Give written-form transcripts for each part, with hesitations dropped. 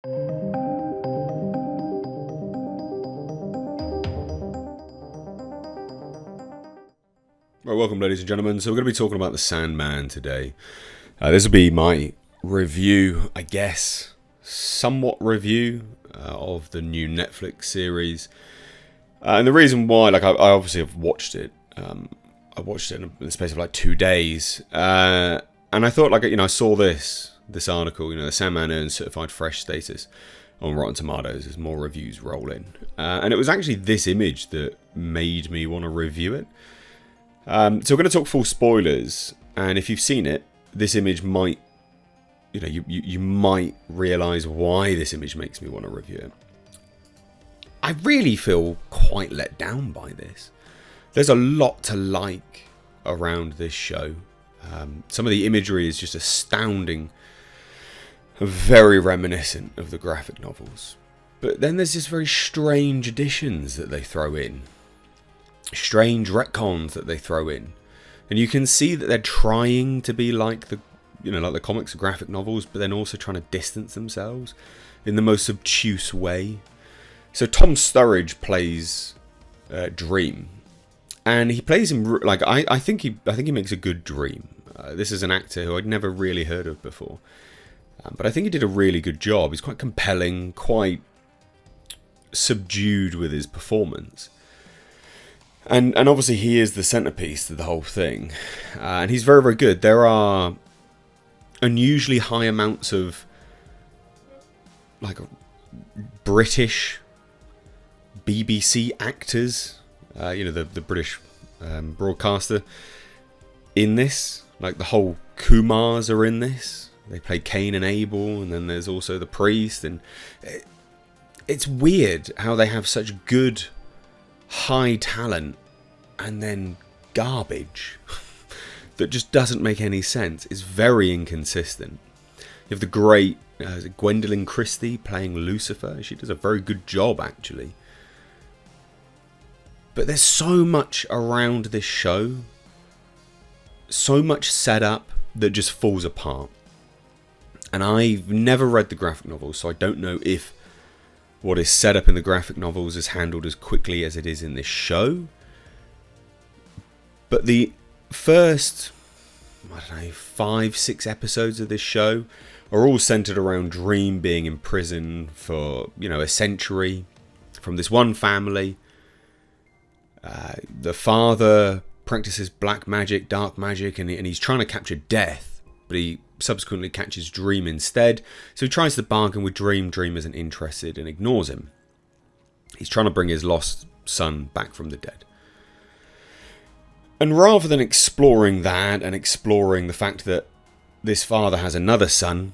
Right, welcome ladies and gentlemen. So we're going to be talking about the Sandman today. This will be my review, I guess, somewhat review of the new Netflix series. And the reason why, I obviously have watched it. I watched it in the space of 2 days. And I thought, I saw this article, the Sandman earns certified fresh status on Rotten Tomatoes as more reviews roll in. And it was actually this image that made me want to review it. So we're going to talk full spoilers, and if you've seen it, this image might, you might realise why this image makes me want to review it. I really feel quite let down by this. There's a lot to like around this show. Some of the imagery is just astounding, very reminiscent of the graphic novels. But then there's just very strange additions that they throw in. Strange retcons that they throw in, and you can see that they're trying to be like the comics or graphic novels, but then also trying to distance themselves in the most obtuse way. So Tom Sturridge plays Dream, and he plays him I think he makes a good Dream. This is an actor who I'd never really heard of before, but I think he did a really good job. He's quite compelling, quite subdued with his performance. And obviously he is the centerpiece to the whole thing. And he's very, very good. There are unusually high amounts of British BBC actors, the British broadcaster in this. The whole Kumars are in this. They play Cain and Abel, and then there's also the priest. And it's weird how they have such good high talent and then garbage that just doesn't make any sense. It's very inconsistent. You have the great Gwendolyn Christie playing Lucifer. She does a very good job, actually. But there's so much around this show, so much set up that just falls apart. And I've never read the graphic novels, so I don't know if what is set up in the graphic novels is handled as quickly as it is in this show. But the first, 5-6 episodes of this show are all centered around Dream being in prison for, a century from this one family. The father practices black magic, dark magic, and he's trying to capture death, but he subsequently catches Dream instead. So he tries to bargain with Dream. Dream isn't interested and ignores him. He's trying to bring his lost son back from the dead. And rather than exploring that and exploring the fact that this father has another son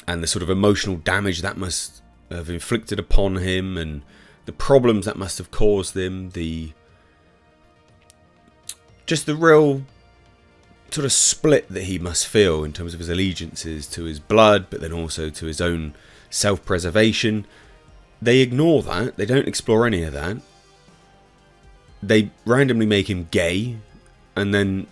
and the sort of emotional damage that must have inflicted upon him and the problems that must have caused him, the real sort of split that he must feel in terms of his allegiances to his blood, but then also to his own self-preservation. They ignore that. They don't explore any of that. They randomly make him gay, and then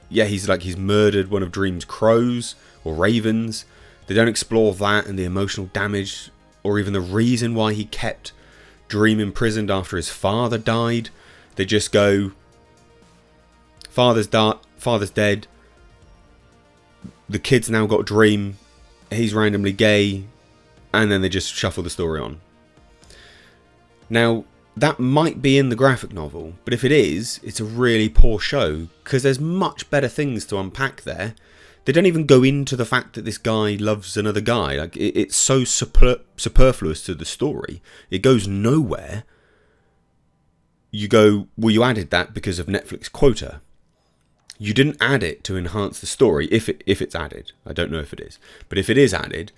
he's murdered one of Dream's crows or ravens. They don't explore that and the emotional damage or even the reason why he kept Dream imprisoned after his father died. They just go, father's dead, the kid's now got Dream, he's randomly gay, and then they just shuffle the story on. Now, that might be in the graphic novel, but if it is, it's a really poor show, because there's much better things to unpack there. They don't even go into the fact that this guy loves another guy. It's so superfluous to the story. It goes nowhere. You go, well, you added that because of Netflix quota. You didn't add it to enhance the story, if it's added. I don't know if it is. But if it is added,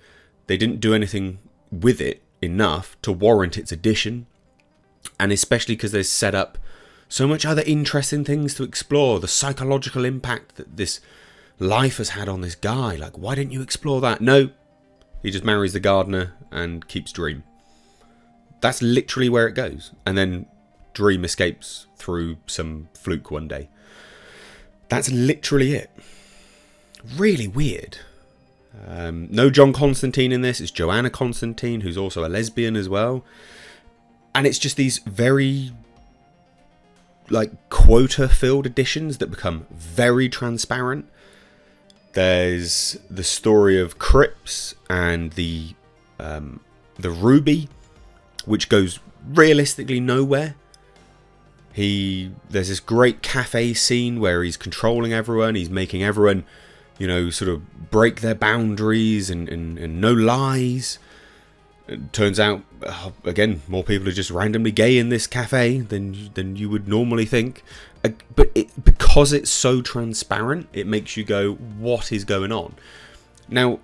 they didn't do anything with it enough to warrant its addition. And especially because there's set up so much other interesting things to explore. The psychological impact that this life has had on this guy. Why didn't you explore that? No. He just marries the gardener and keeps Dream. That's literally where it goes. And then Dream escapes through some fluke one day. That's literally it. Really weird. No John Constantine in this. It's Joanna Constantine, who's also a lesbian as well. And it's just these very like quota-filled editions that become very transparent. There's the story of Cripps and the Ruby, which goes realistically nowhere. There's this great cafe scene where he's controlling everyone. He's making everyone, sort of break their boundaries and no lies. It turns out, again, more people are just randomly gay in this cafe than you would normally think. But because it's so transparent, it makes you go, what is going on? Now,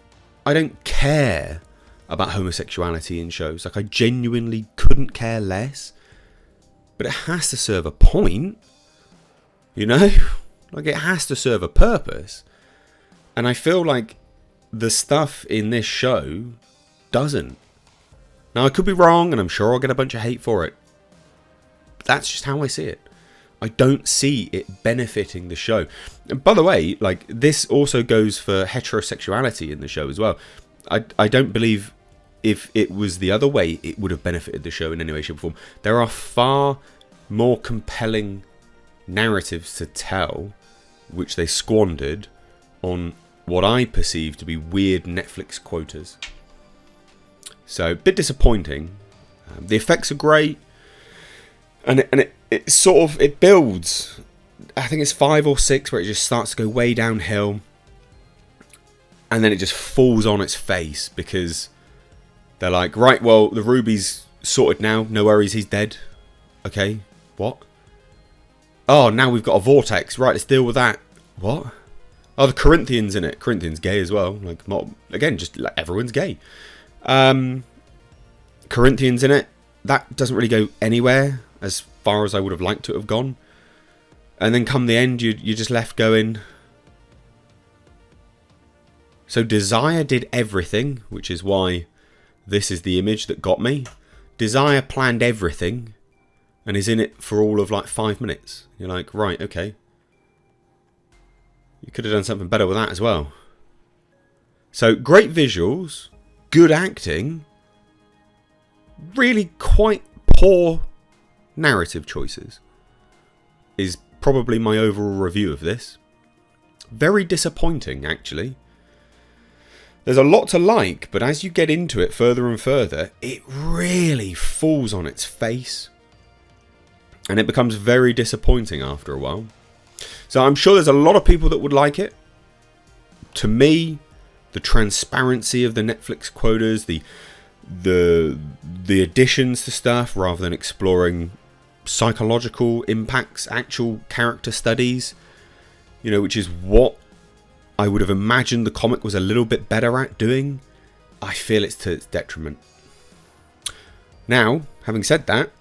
I don't care about homosexuality in shows. Like, I genuinely couldn't care less. But it has to serve a point, Like, it has to serve a purpose. And I feel like the stuff in this show doesn't. Now, I could be wrong, and I'm sure I'll get a bunch of hate for it. But that's just how I see it. I don't see it benefiting the show. And by the way, like, this also goes for heterosexuality in the show as well. I don't believe if it was the other way, it would have benefited the show in any way, shape, or form. There are far more compelling narratives to tell, which they squandered on what I perceive to be weird Netflix quotas. So, a bit disappointing. The effects are great, and it sort of it builds. I think it's 5 or 6 where it just starts to go way downhill, and then it just falls on its face because they're like, right, well, the Ruby's sorted now. No worries, he's dead. Okay, what? Oh, now we've got a vortex. Right, let's deal with that. What? Oh, the Corinthians in it. Corinthians gay as well. Like, again, just like everyone's gay. Corinthians in it. That doesn't really go anywhere as far as I would have liked to have gone. And then come the end, you're just left going. So Desire did everything, which is why this is the image that got me. Desire planned everything and is in it for all of like 5 minutes. You're like, right, okay. You could have done something better with that as well. So great visuals, good acting, really quite poor narrative choices is probably my overall review of this. Very disappointing, actually. There's a lot to like, but as you get into it further and further, it really falls on its face. And it becomes very disappointing after a while. So I'm sure there's a lot of people that would like it. To me, the transparency of the Netflix quotas, the additions to stuff, rather than exploring psychological impacts, actual character studies, which is what I would have imagined the comic was a little bit better at doing. I feel it's to its detriment. Now, having said that,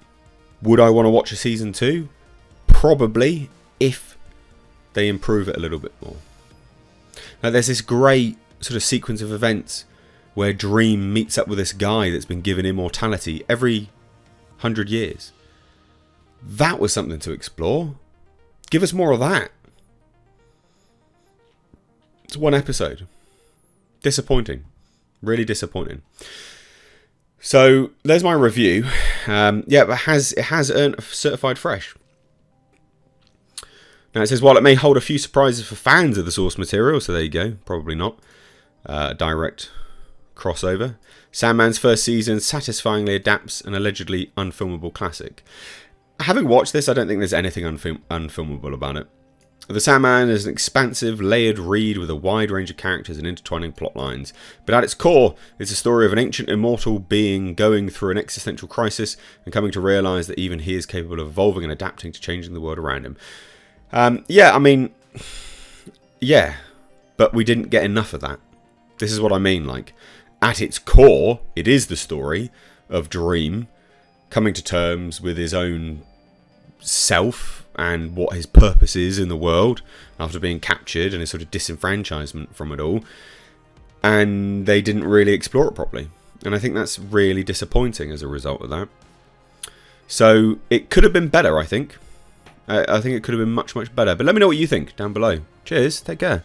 would I want to watch a season 2? Probably, if they improve it a little bit more. Now, there's this great sort of sequence of events where Dream meets up with this guy that's been given immortality every 100 years. That was something to explore. Give us more of that. It's one episode. Disappointing. Really disappointing. So there's my review. Yeah, it has earned a certified fresh. Now it says, while it may hold a few surprises for fans of the source material, so there you go, probably not. Direct crossover. Sandman's first season satisfyingly adapts an allegedly unfilmable classic. Having watched this, I don't think there's anything unfilmable about it. The Sandman is an expansive, layered read with a wide range of characters and intertwining plot lines. But at its core, it's a story of an ancient immortal being going through an existential crisis and coming to realise that even he is capable of evolving and adapting to changing the world around him. Yeah, I mean, yeah, but we didn't get enough of that. This is what I mean, like, at its core, it is the story of Dream coming to terms with his own self and what his purpose is in the world after being captured and his sort of disenfranchisement from it all. And they didn't really explore it properly. And I think that's really disappointing as a result of that. So it could have been better, I think. I think it could have been much, much better. But let me know what you think down below. Cheers. Take care.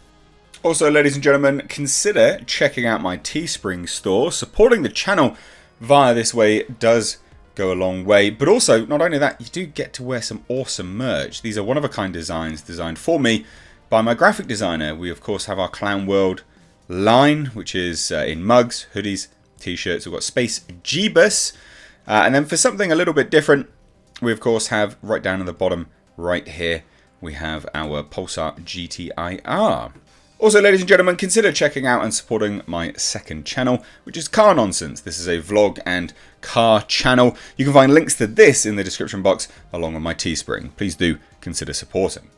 Also, ladies and gentlemen, consider checking out my Teespring store. Supporting the channel via this way does go a long way. But also, not only that, you do get to wear some awesome merch. These are one-of-a-kind designs designed for me by my graphic designer. We, of course, have our Clown World line, which is in mugs, hoodies, t-shirts. We've got Space Jeebus. And then for something a little bit different, we, of course, have right down at the bottom right here, we have our Pulsar GTIR. Also, ladies and gentlemen, consider checking out and supporting my second channel, which is Car Nonsense. This is a vlog and car channel. You can find links to this in the description box along with my Teespring. Please do consider supporting.